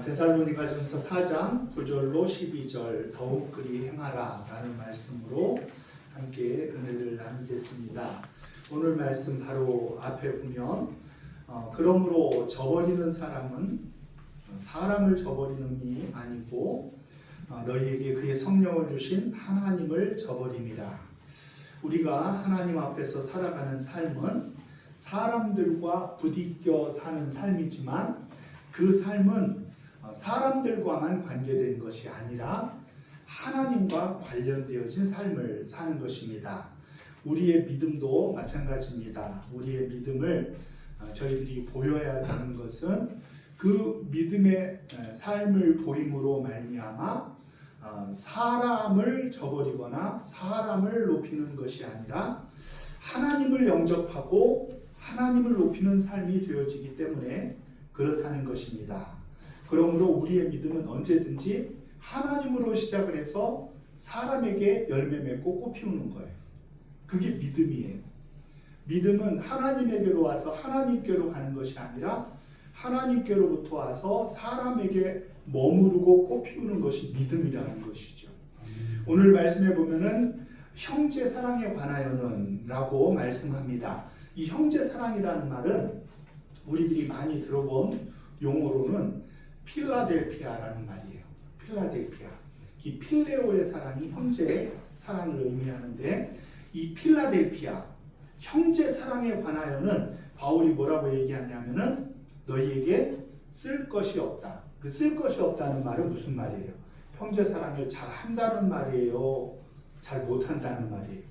데살로니가전서 4장 9절로 12절 더욱 그리 행하라 라는 말씀으로 함께 은혜를 나누겠습니다. 오늘 말씀 바로 앞에 보면 그러므로 저버리는 사람은 사람을 저버리는 이 아니고 너희에게 그의 성령을 주신 하나님을 저버림이라. 우리가 하나님 앞에서 살아가는 삶은 사람들과 부딪혀 사는 삶이지만 그 삶은 사람들과만 관계된 것이 아니라 하나님과 관련되어진 삶을 사는 것입니다. 우리의 믿음도 마찬가지입니다. 우리의 믿음을 저희들이 보여야 되는 것은 그 믿음의 삶을 보임으로 말미암아 사람을 저버리거나 사람을 높이는 것이 아니라 하나님을 영접하고 하나님을 높이는 삶이 되어지기 때문에 그렇다는 것입니다. 그러므로 우리의 믿음은 언제든지 하나님으로 시작을 해서 사람에게 열매 맺고 꽃 피우는 거예요. 그게 믿음이에요. 믿음은 하나님에게로 와서 하나님께로 가는 것이 아니라 하나님께로부터 와서 사람에게 머무르고 꽃 피우는 것이 믿음이라는 것이죠. 오늘 말씀에 보면은 형제 사랑에 관하여는 라고 말씀합니다. 이 형제 사랑이라는 말은 우리들이 많이 들어본 용어로는 필라델피아라는 말이에요. 필라델피아. 이 필레오의 사랑이 형제 사랑을 의미하는데 이 필라델피아 형제 사랑에 관하여는 바울이 뭐라고 얘기하냐면은 너희에게 쓸 것이 없다. 그 쓸 것이 없다는 말은 무슨 말이에요? 형제 사랑을 잘 한다는 말이에요? 잘 못한다는 말이에요?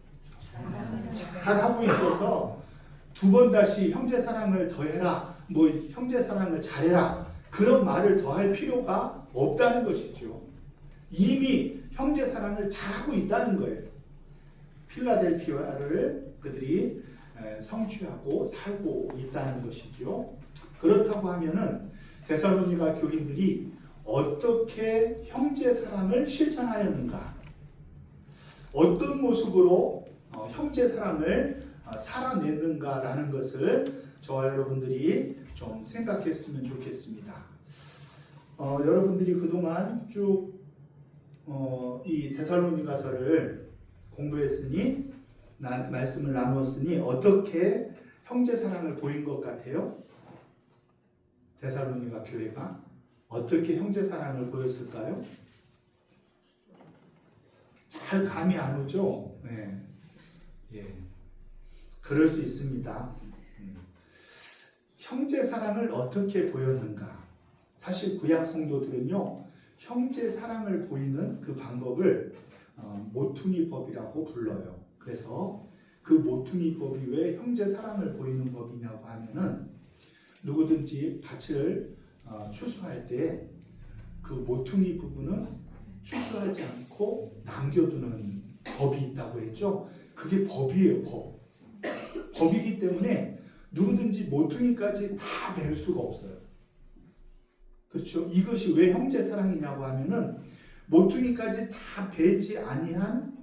잘 하고 있어서 두 번 다시 형제 사랑을 더해라, 뭐 형제 사랑을 잘해라 그런 말을 더할 필요가 없다는 것이죠. 이미 형제 사랑을 잘하고 있다는 거예요. 필라델피아를 그들이 성취하고 살고 있다는 것이죠. 그렇다고 하면은 데살로니가 교인들이 어떻게 형제 사랑을 실천하였는가? 어떤 모습으로 형제 사랑을 살아냈는가라는 것을 저와 여러분들이 좀 생각했으면 좋겠습니다. 여러분들이 그동안 쭉 이 데살로니가서를 공부했으니 말씀을 나누었으니 어떻게 형제 사랑을 보인 것 같아요? 데살로니가 교회가 어떻게 형제 사랑을 보였을까요? 잘 감이 안 오죠? 네. 예. 그럴 수 있습니다. 형제 사랑을 어떻게 보였는가? 사실 구약 성도들은요, 형제 사랑을 보이는 그 방법을 모퉁이법이라고 불러요. 그래서 그 모퉁이법이 왜 형제 사랑을 보이는 법이냐고 하면은 누구든지 밭을 추수할 때 그 모퉁이 부분은 추수하지 않고 남겨두는 법이 있다고 했죠. 그게 법이에요, 법. 법이기 때문에 누구든지 모퉁이까지 다 벨 수가 없어요. 그렇죠? 이것이 왜 형제 사랑이냐고 하면은 모퉁이까지 다 베지 아니한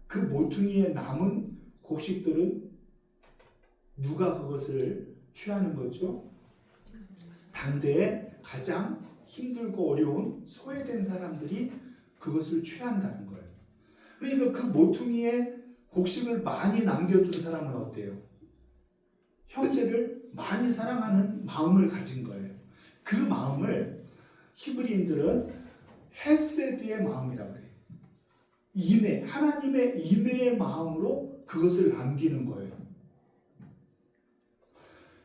그 모퉁이에 남은 곡식들은 누가 그것을 취하는 거죠? 당대에 가장 힘들고 어려운 소외된 사람들이 그것을 취한다는 거예요. 그러니까 그 모퉁이에 곡식을 많이 남겨둔 사람은 어때요? 형제를 많이 사랑하는 마음을 가진 거예요. 그 마음을 히브리인들은 헤세드의 마음이라고 해요. 인애, 하나님의 인애의 마음으로 그것을 남기는 거예요.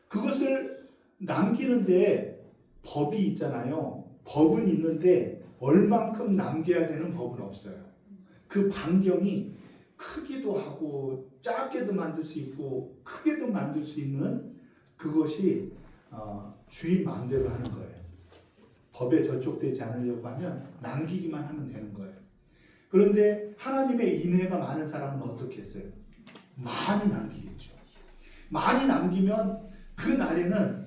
그것을 남기는데 법이 있잖아요. 법은 있는데 얼만큼 남겨야 되는 법은 없어요. 그 반경이 크기도 하고 작게도 만들 수 있고 크게도 만들 수 있는 그것이 주인 마음대로 하는 거예요. 법에 저촉되지 않으려고 하면 남기기만 하면 되는 거예요. 그런데 하나님의 인애가 많은 사람은 어떻게 했어요? 많이 남기겠죠. 많이 남기면 그 날에는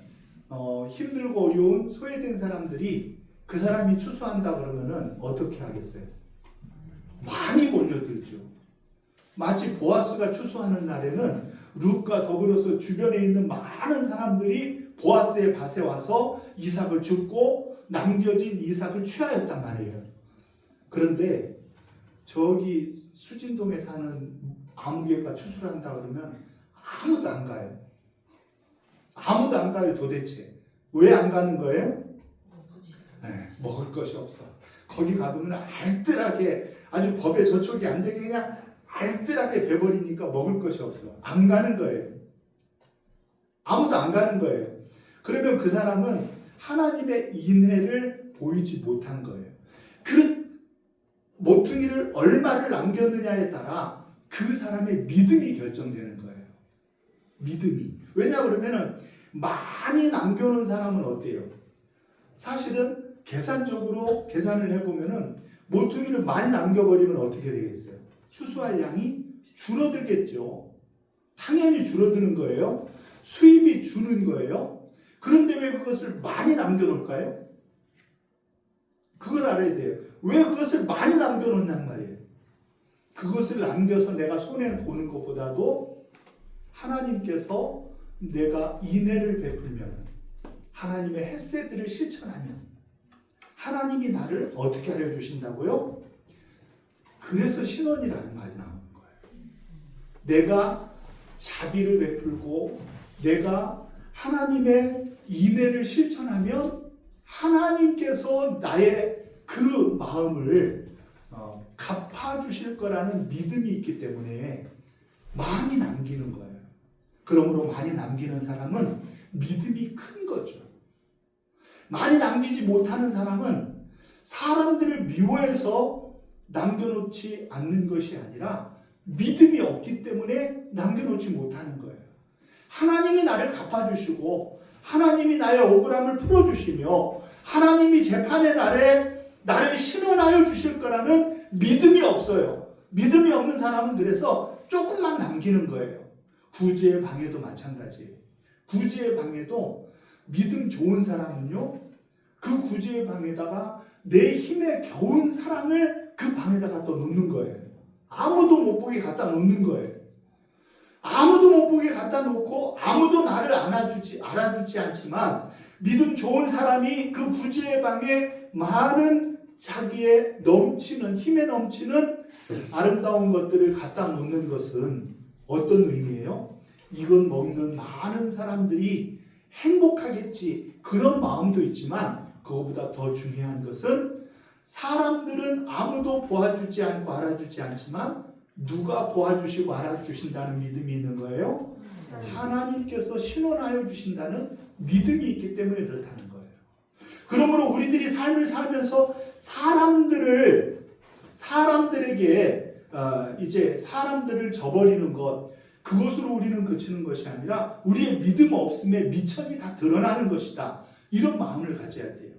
힘들고 어려운 소외된 사람들이 그 사람이 추수한다 그러면은 어떻게 하겠어요? 많이 몰려들죠. 마치 보아스가 추수하는 날에는 룻과 더불어서 주변에 있는 많은 사람들이 보아스의 밭에 와서 이삭을 줍고 남겨진 이삭을 취하였단 말이에요. 그런데 저기 수진동에 사는 아무개가 추수를 한다 그러면 아무도 안 가요. 아무도 안 가요 도대체. 왜 안 가는 거예요? 네, 먹을 것이 없어. 거기 가보면 알뜰하게 아주 법에 저촉이 안 되게 그냥 알뜰하게 돼버리니까 먹을 것이 없어. 안 가는 거예요. 아무도 안 가는 거예요. 그러면 그 사람은 하나님의 인애를 보이지 못한 거예요. 그 모퉁이를 얼마를 남겼느냐에 따라 그 사람의 믿음이 결정되는 거예요. 믿음이. 왜냐 그러면은 많이 남겨놓은 사람은 어때요? 사실은 계산적으로 계산을 해보면은 모퉁이를 많이 남겨버리면 어떻게 되겠어요? 추수할 양이 줄어들겠죠. 당연히 줄어드는 거예요. 수입이 주는 거예요. 그런데 왜 그것을 많이 남겨놓을까요? 그걸 알아야 돼요. 왜 그것을 많이 남겨놓는단 말이에요. 그것을 남겨서 내가 손해보는 것보다도 하나님께서 내가 인애를 베풀면, 하나님의 헤세드를 실천하면 하나님이 나를 어떻게 하여 주신다고요? 그래서 신원이라는 말이 나오는 거예요. 내가 자비를 베풀고 내가 하나님의 인애를 실천하면 하나님께서 나의 그 마음을 갚아주실 거라는 믿음이 있기 때문에 많이 남기는 거예요. 그러므로 많이 남기는 사람은 믿음이 큰 거죠. 많이 남기지 못하는 사람은 사람들을 미워해서 남겨놓지 않는 것이 아니라 믿음이 없기 때문에 남겨놓지 못하는 거예요. 하나님이 나를 갚아주시고 하나님이 나의 억울함을 풀어주시며 하나님이 재판의 날에 나를 신원하여 주실 거라는 믿음이 없어요. 믿음이 없는 사람은 그래서 조금만 남기는 거예요. 구제의 방해도 마찬가지예요. 구제의 방해도 믿음 좋은 사람은요, 그 구제의 방에다가 내 힘에 겨운 사람을 그 방에다가 또 놓는 거예요. 아무도 못 보게 갖다 놓는 거예요. 아무도 못 보게 갖다 놓고 아무도 나를 알아주지 않지만 믿음 좋은 사람이 그 구제의 방에 많은 자기의 넘치는 힘에 넘치는 아름다운 것들을 갖다 놓는 것은 어떤 의미예요? 이걸 먹는 많은 사람들이 행복하겠지 그런 마음도 있지만 그것보다 더 중요한 것은 사람들은 아무도 도와주지 않고 알아주지 않지만 누가 도와주시고 알아주신다는 믿음이 있는 거예요? 하나님께서 신원하여 주신다는 믿음이 있기 때문에 그렇다는 거예요. 그러므로 우리들이 삶을 살면서 사람들에게 이제 사람들을 저버리는 것, 그것으로 우리는 그치는 것이 아니라 우리의 믿음 없음에 미천이 다 드러나는 것이다. 이런 마음을 가져야 돼요.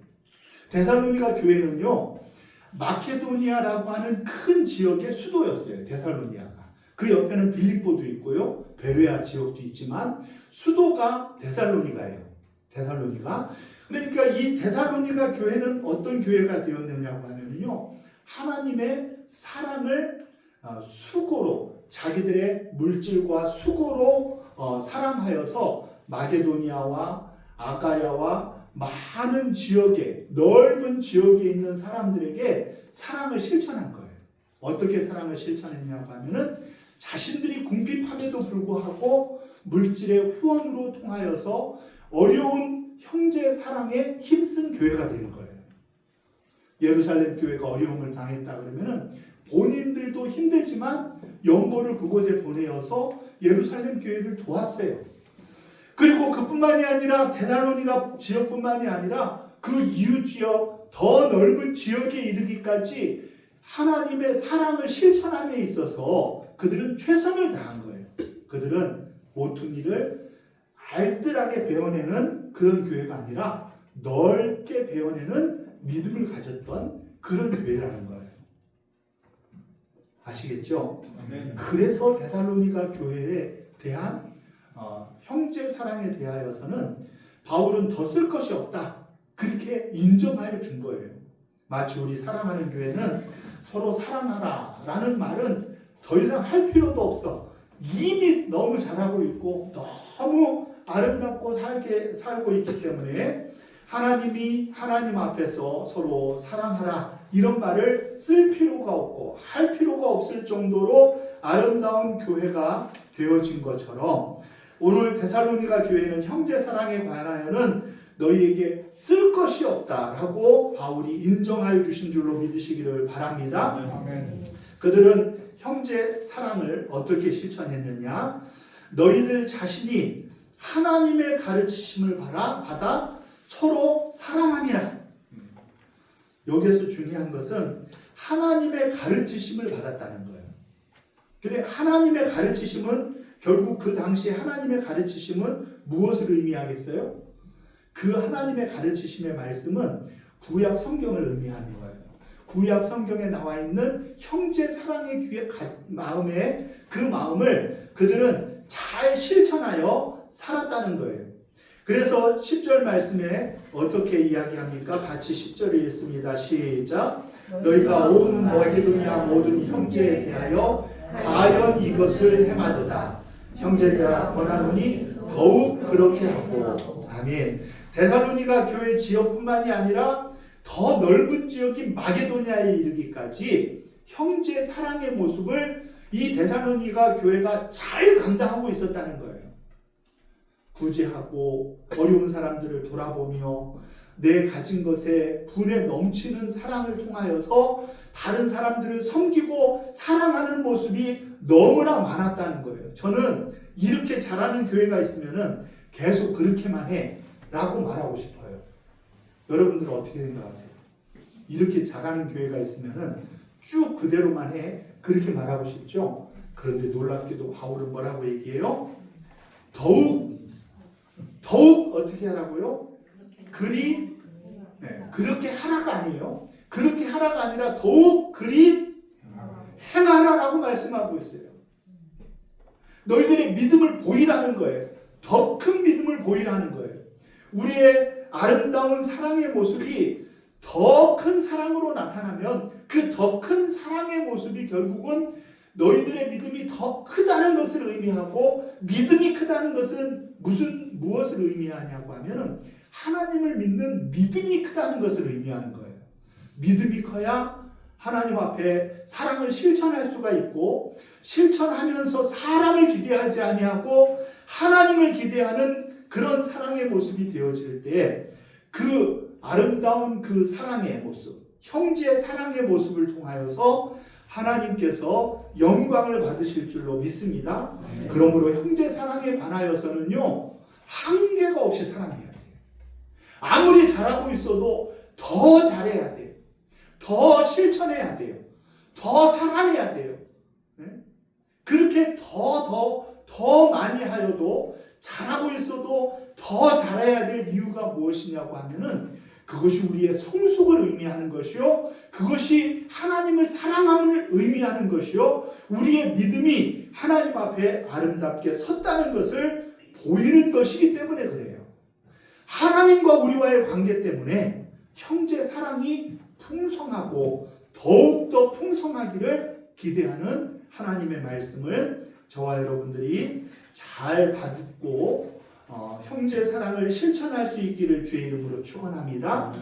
데살로니가 교회는요, 마케도니아라고 하는 큰 지역의 수도였어요. 데살로니아가. 그 옆에는 빌립보도 있고요. 베레아 지역도 있지만 수도가 데살로니가예요. 데살로니가. 그러니까 이 데살로니가 교회는 어떤 교회가 되었느냐고 하면요, 하나님의 사랑을 수고로, 자기들의 물질과 수고로 사랑하여서 마게도니아와 아가야와 많은 지역에, 넓은 지역에 있는 사람들에게 사랑을 실천한 거예요. 어떻게 사랑을 실천했냐고 하면은 자신들이 궁핍함에도 불구하고 물질의 후원으로 통하여서 어려운 형제 사랑에 힘쓴 교회가 되는 거예요. 예루살렘 교회가 어려움을 당했다 그러면은 본인들도 힘들지만 연보를 그곳에 보내어서 예루살렘 교회를 도왔어요. 그리고 그뿐만이 아니라 데살로니가 지역뿐만이 아니라 그 이웃 지역, 더 넓은 지역에 이르기까지 하나님의 사랑을 실천함에 있어서 그들은 최선을 다한 거예요. 그들은 모퉁이를 알뜰하게 베어내는 그런 교회가 아니라 넓게 베어내는 믿음을 가졌던 그런 교회라는 거예요. 아시겠죠? 네. 그래서 데살로니가 교회에 대한 형제 사랑에 대하여서는 바울은 더 쓸 것이 없다. 그렇게 인정하여 준 거예요. 마치 우리 사랑하는 교회는 서로 사랑하라 라는 말은 더 이상 할 필요도 없어. 이미 너무 잘하고 있고 너무 아름답고 살고 있기 때문에 하나님이 하나님 앞에서 서로 사랑하라 이런 말을 쓸 필요가 없고 할 필요가 없을 정도로 아름다운 교회가 되어진 것처럼 오늘 데살로니가 교회는 형제 사랑에 관하여는 너희에게 쓸 것이 없다라고 바울이 인정하여 주신 줄로 믿으시기를 바랍니다. 아멘. 그들은 형제 사랑을 어떻게 실천했느냐? 너희들 자신이 하나님의 가르치심을 받아 서로 사랑함이라. 여기에서 중요한 것은 하나님의 가르치심을 받았다는 거예요. 그래, 하나님의 가르치심은 결국 그 당시 하나님의 가르치심은 무엇을 의미하겠어요? 그 하나님의 가르치심의 말씀은 구약 성경을 의미하는 거예요. 구약 성경에 나와 있는 형제 사랑의 마음에 그 마음을 그들은 잘 실천하여 살았다는 거예요. 그래서 10절 말씀에 어떻게 이야기합니까? 같이 10절을 읽습니다. 시작. 너희가 온 마게도냐 모든 형제에 대하여 과연 이것을 행하도다. 형제들아 권하노니 더욱 그렇게 하고. 아멘. 데살로니가 교회 지역뿐만이 아니라 더 넓은 지역인 마게도냐에 이르기까지 형제 사랑의 모습을 이 데살로니가 교회가 잘 감당하고 있었다는 거예요. 구제하고 어려운 사람들을 돌아보며 내 가진 것에 분에 넘치는 사랑을 통하여서 다른 사람들을 섬기고 사랑하는 모습이 너무나 많았다는 거예요. 저는 이렇게 잘하는 교회가 있으면은 계속 그렇게만 해 라고 말하고 싶어요. 여러분들은 어떻게 생각하세요? 이렇게 잘하는 교회가 있으면은 쭉 그대로만 해 그렇게 말하고 싶죠? 그런데 놀랍게도 바울은 뭐라고 얘기해요? 더욱 어떻게 하라고요? 그렇게 하라가 아니에요. 그렇게 하라가 아니라 더욱 그리 행하라라고 말씀하고 있어요. 너희들의 믿음을 보이라는 거예요. 더 큰 믿음을 보이라는 거예요. 우리의 아름다운 사랑의 모습이 더 큰 사랑으로 나타나면 그 더 큰 사랑의 모습이 결국은 너희들의 믿음이 더 크다는 것을 의미하고, 믿음이 크다는 것은 무엇을 의미하냐고 하면은 하나님을 믿는 믿음이 크다는 것을 의미하는 거예요. 믿음이 커야 하나님 앞에 사랑을 실천할 수가 있고, 실천하면서 사람을 기대하지 아니하고 하나님을 기대하는 그런 사랑의 모습이 되어질 때 그 아름다운 그 사랑의 모습, 형제의 사랑의 모습을 통하여서 하나님께서 영광을 받으실 줄로 믿습니다. 그러므로 형제 사랑에 관하여서는요, 한계가 없이 사랑해야 돼요. 아무리 잘하고 있어도 더 잘해야 돼요. 더 실천해야 돼요. 더 사랑해야 돼요. 그렇게 더 많이 하여도, 잘하고 있어도 더 잘해야 될 이유가 무엇이냐고 하면은 그것이 우리의 성숙을 의미하는 것이요, 그것이 하나님을 사랑함을 의미하는 것이요, 우리의 믿음이 하나님 앞에 아름답게 섰다는 것을 보이는 것이기 때문에 그래요. 하나님과 우리와의 관계 때문에 형제 사랑이 풍성하고 더욱더 풍성하기를 기대하는 하나님의 말씀을 저와 여러분들이 잘 받고 형제 사랑을 실천할 수 있기를 주의 이름으로 축원합니다.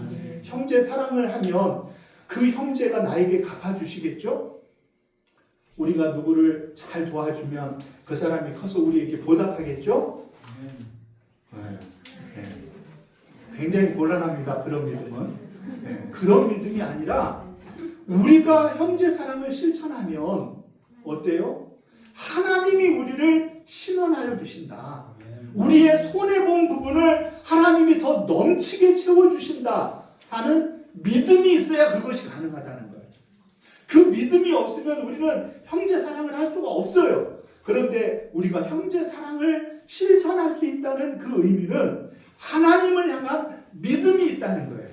형제 사랑을 하면 그 형제가 나에게 갚아주시겠죠? 우리가 누구를 잘 도와주면 그 사람이 커서 우리에게 보답하겠죠? 굉장히 곤란합니다. 그런 믿음은. 그런 믿음이 아니라 우리가 형제 사랑을 실천하면 어때요? 하나님이 우리를 신원하여 주신다. 우리의 손해본 부분을 하나님이 더 넘치게 채워주신다 하는 믿음이 있어야 그것이 가능하다는 거예요. 그 믿음이 없으면 우리는 형제 사랑을 할 수가 없어요. 그런데 우리가 형제 사랑을 실천할 수 있다는 그 의미는 하나님을 향한 믿음이 있다는 거예요.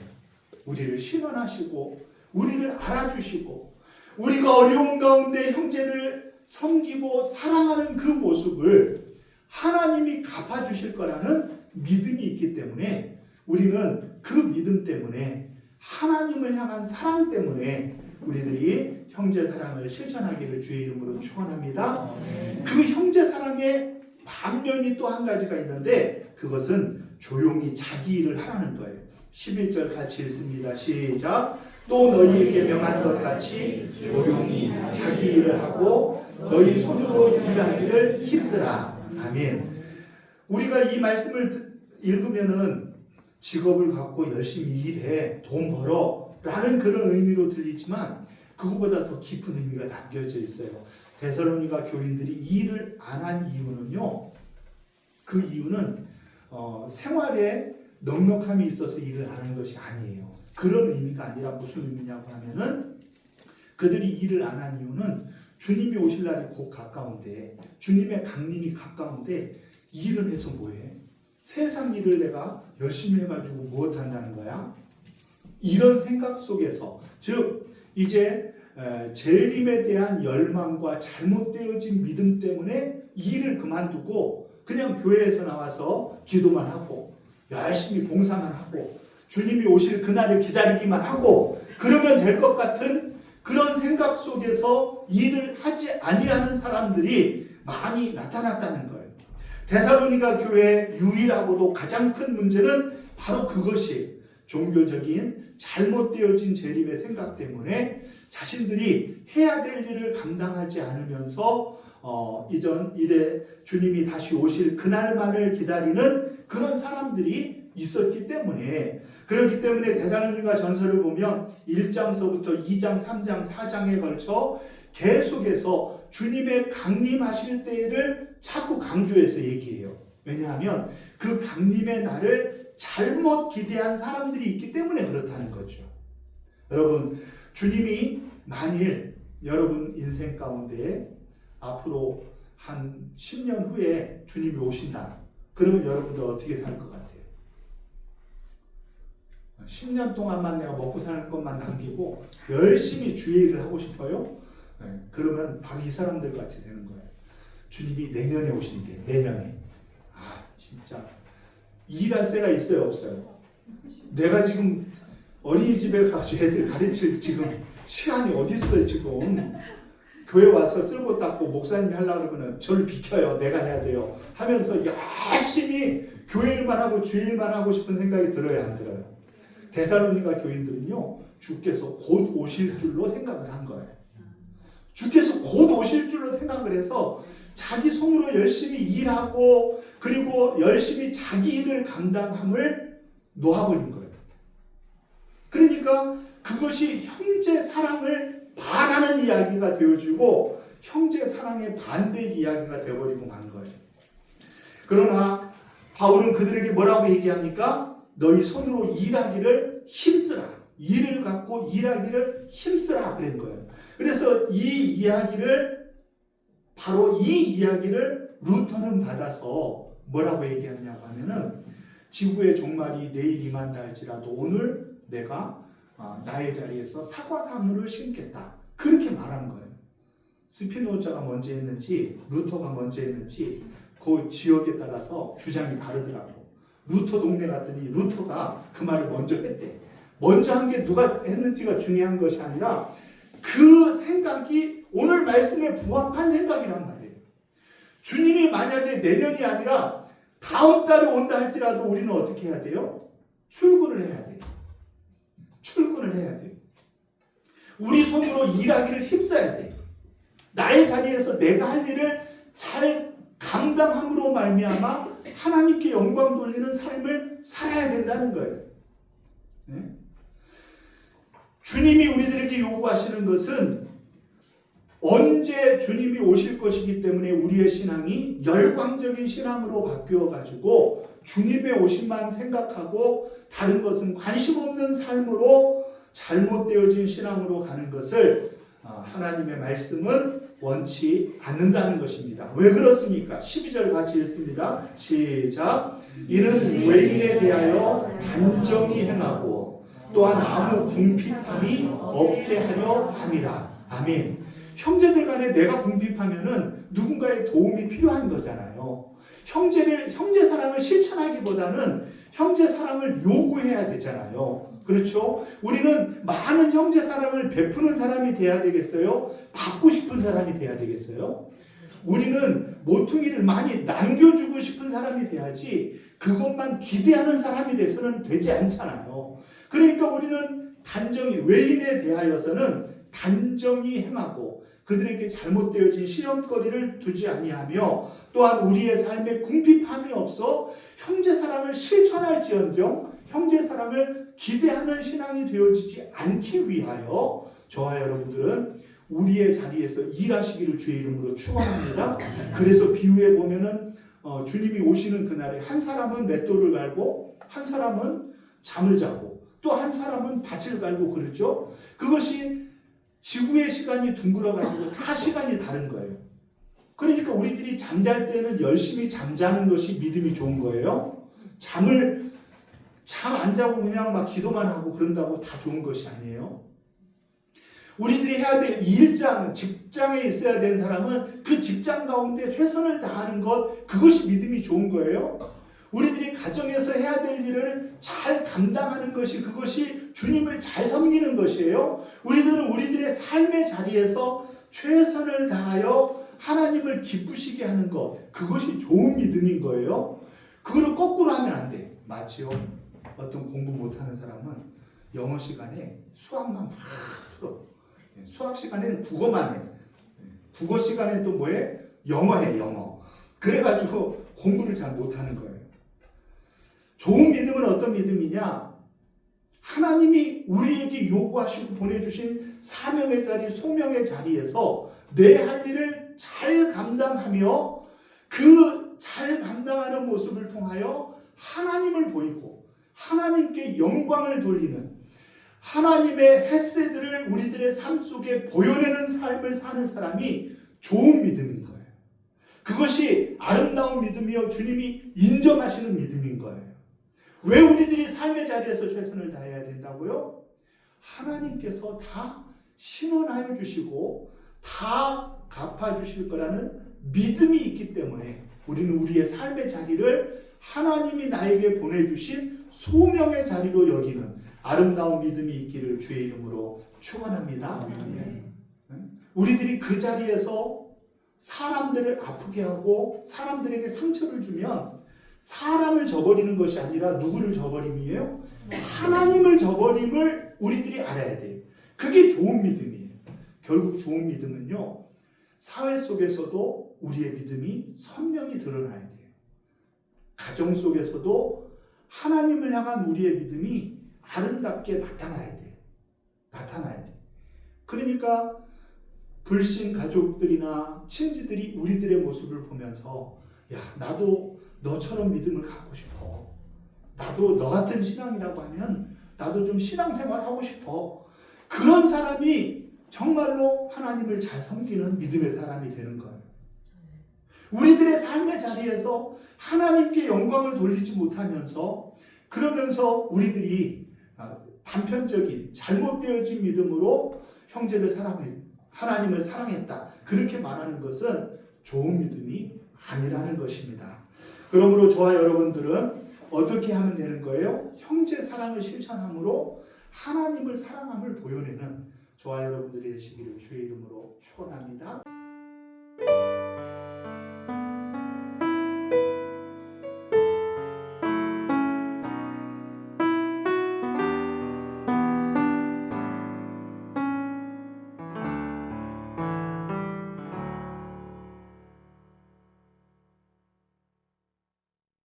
우리를 신원하시고 우리를 알아주시고 우리가 어려운 가운데 형제를 섬기고 사랑하는 그 모습을 하나님이 갚아주실 거라는 믿음이 있기 때문에 우리는 그 믿음 때문에, 하나님을 향한 사랑 때문에 우리들이 형제 사랑을 실천하기를 주의 이름으로 축원합니다. 그 형제 사랑의 반면이 또 한 가지가 있는데 그것은 조용히 자기 일을 하라는 거예요. 11절 같이 읽습니다. 시작. 또 너희에게 명한 것 같이 조용히 자기 일을 하고 너희 손으로 일하기를 힘쓰라. 아멘. 우리가 이 말씀을 읽으면은 직업을 갖고 열심히 일해, 돈 벌어 라는 그런 의미로 들리지만 그거보다 더 깊은 의미가 담겨져 있어요. 데살로니가 교인들이 일을 안 한 이유는요, 그 이유는 생활에 넉넉함이 있어서 일을 안 하는 것이 아니에요. 그런 의미가 아니라 무슨 의미냐고 하면은 그들이 일을 안 한 이유는 주님이 오실 날이 곧 가까운데, 주님의 강림이 가까운데 일을 해서 뭐해? 세상 일을 내가 열심히 해가지고 무엇 한다는 거야? 이런 생각 속에서, 즉 이제 재림에 대한 열망과 잘못되어진 믿음 때문에 일을 그만두고 그냥 교회에서 나와서 기도만 하고 열심히 봉사만 하고 주님이 오실 그날을 기다리기만 하고 그러면 될 것 같은 그런 생각 속에서 일을 하지 아니하는 사람들이 많이 나타났다는 거예요. 데살로니가 교회의 유일하고도 가장 큰 문제는 바로 그것이 종교적인 잘못되어진 재림의 생각 때문에 자신들이 해야 될 일을 감당하지 않으면서 이전 일에 주님이 다시 오실 그날만을 기다리는 그런 사람들이 있었기 때문에, 그렇기 때문에 데살로니가 전서를 보면 1장서부터 2장, 3장, 4장에 걸쳐 계속해서 주님의 강림하실 때를 자꾸 강조해서 얘기해요. 왜냐하면 그 강림의 날을 잘못 기대한 사람들이 있기 때문에 그렇다는 거죠. 여러분, 주님이 만일 여러분 인생 가운데 앞으로 한 10년 후에 주님이 오신다. 그러면 여러분들 어떻게 살 것 같아요? 10년 동안만 내가 먹고 사는 것만 남기고 열심히 주의 일을 하고 싶어요? 네, 그러면 바로 이 사람들 같이 되는 거예요. 주님이 내년에 오신대. 내년에. 진짜 일할 새가 있어요, 없어요? 내가 지금 어린이집에 가서 애들 가르칠 지금 시간이 어디 있어요, 지금? 교회 와서 쓸고 닦고 목사님이 하려고 그러면 저를 비켜요. 내가 해야 돼요. 하면서 열심히 교회 일만 하고 주일 일만 하고 싶은 생각이 들어요, 안 들어요? 데살로니가 교인들은요, 주께서 곧 오실 줄로 생각을 한 거예요. 주께서 곧 오실 줄로 생각을 해서 자기 손으로 열심히 일하고 그리고 열심히 자기 일을 감당함을 놓아버린 거예요. 그러니까 그것이 형제 사랑을 반하는 이야기가 되어주고 형제 사랑의 반대 이야기가 되어버리고 만 거예요. 그러나 바울은 그들에게 뭐라고 얘기합니까? 너희 손으로 일하기를 힘쓰라. 일을 갖고 일하기를 힘쓰라 그런 거예요. 그래서 바로 이 이야기를 루터는 받아서 뭐라고 얘기하냐고 하면은 지구의 종말이 내일 임한다 할지라도 오늘 내가 나의 자리에서 사과나무를 심겠다. 그렇게 말한 거예요. 스피노자가 먼저 했는지 루터가 먼저 했는지 그 지역에 따라서 주장이 다르더라고. 루터 동네 갔더니 루터가 그 말을 먼저 했대. 먼저 한 게 누가 했는지가 중요한 것이 아니라 그 생각이 오늘 말씀에 부합한 생각이란 말이에요. 주님이 만약에 내년이 아니라 다음 달에 온다 할지라도 우리는 어떻게 해야 돼요? 출근을 해야 돼요. 출근을 해야 돼요. 우리 손으로 일하기를 힘써야 돼요. 나의 자리에서 내가 할 일을 잘 감당함으로 말미암아 하나님께 영광 돌리는 삶을 살아야 된다는 거예요. 네? 주님이 우리들에게 요구하시는 것은 언제 주님이 오실 것이기 때문에 우리의 신앙이 열광적인 신앙으로 바뀌어가지고 주님의 오심만 생각하고 다른 것은 관심 없는 삶으로 잘못되어진 신앙으로 가는 것을 하나님의 말씀은 원치 않는다는 것입니다. 왜 그렇습니까? 12절 같이 읽습니다. 시작. 이는 외인에 대하여 단정히 행하고 또한 아무 궁핍함이 없게 하려 함이라. 아멘. 형제들 간에 내가 궁핍하면은 누군가의 도움이 필요한 거잖아요. 형제 사랑을 실천하기보다는 형제 사랑을 요구해야 되잖아요. 그렇죠? 우리는 많은 형제 사랑을 베푸는 사람이 돼야 되겠어요? 받고 싶은 사람이 돼야 되겠어요? 우리는 모퉁이를 많이 남겨주고 싶은 사람이 돼야지 그것만 기대하는 사람이 돼서는 되지 않잖아요. 그러니까 우리는 단정히 외인에 대하여서는 단정히 행하고 그들에게 잘못되어진 시험거리를 두지 아니하며 또한 우리의 삶에 궁핍함이 없어 형제 사랑을 실천할지언정 형제 사랑을 기대하는 신앙이 되어지지 않기 위하여 저와 여러분들은 우리의 자리에서 일하시기를 주의 이름으로 축원합니다. 그래서 비유에 보면은 주님이 오시는 그날에 한 사람은 맷돌을 갈고 한 사람은 잠을 자고 또 한 사람은 밭을 갈고 그러죠. 그것이 지구의 시간이 둥글어가지고 다 시간이 다른 거예요. 그러니까 우리들이 잠잘 때는 열심히 잠자는 것이 믿음이 좋은 거예요. 잠 안 자고 그냥 막 기도만 하고 그런다고 다 좋은 것이 아니에요. 우리들이 해야 될 일장, 직장에 있어야 되는 사람은 그 직장 가운데 최선을 다하는 것, 그것이 믿음이 좋은 거예요. 우리들이 가정에서 해야 될 일을 잘 감당하는 것이 그것이 주님을 잘 섬기는 것이에요. 우리들은 우리들의 삶의 자리에서 최선을 다하여 하나님을 기쁘시게 하는 것, 그것이 좋은 믿음인 거예요. 그거를 거꾸로 하면 안 돼. 마치요. 어떤 공부 못하는 사람은 영어 시간에 수학만 막 풀어. 수학 시간에는 국어만 해. 국어 시간에 또 뭐해? 영어 해, 영어. 그래가지고 공부를 잘 못하는 거예요. 좋은 믿음은 어떤 믿음이냐? 하나님이 우리에게 요구하시고 보내주신 사명의 자리, 소명의 자리에서 내 할 일을 잘 감당하며 그 잘 감당하는 모습을 통하여 하나님을 보이고 하나님께 영광을 돌리는 하나님의 헤세드를 우리들의 삶 속에 보여내는 삶을 사는 사람이 좋은 믿음인 거예요. 그것이 아름다운 믿음이요 주님이 인정하시는 믿음인 거예요. 왜 우리들이 삶의 자리에서 최선을 다해야 된다고요? 하나님께서 다 신원하여 주시고 다 갚아주실 거라는 믿음이 있기 때문에 우리는 우리의 삶의 자리를 하나님이 나에게 보내주신 소명의 자리로 여기는 아름다운 믿음이 있기를 주의 이름으로 축원합니다. 우리들이 그 자리에서 사람들을 아프게 하고 사람들에게 상처를 주면 사람을 저버리는 것이 아니라 누구를 저버림이에요? 하나님을 저버림을 우리들이 알아야 돼요. 그게 좋은 믿음이에요. 결국 좋은 믿음은요, 사회 속에서도 우리의 믿음이 선명히 드러나야 돼요. 가정 속에서도 하나님을 향한 우리의 믿음이 아름답게 나타나야 돼요. 나타나야 돼요. 그러니까 불신 가족들이나 친지들이 우리들의 모습을 보면서 야, 나도 너처럼 믿음을 갖고 싶어. 나도 너 같은 신앙이라고 하면 나도 좀 신앙생활 하고 싶어. 그런 사람이 정말로 하나님을 잘 섬기는 믿음의 사람이 되는 거예요. 우리들의 삶의 자리에서 하나님께 영광을 돌리지 못하면서 그러면서 우리들이 단편적인 잘못되어진 믿음으로 형제를 사랑했다. 하나님을 사랑했다. 그렇게 말하는 것은 좋은 믿음이 아니라는 것입니다. 그러므로 저와 여러분들은 어떻게 하면 되는 거예요? 형제 사랑을 실천함으로 하나님을 사랑함을 보여내는 저와 여러분들이 되시기를 주의 이름으로 축원합니다.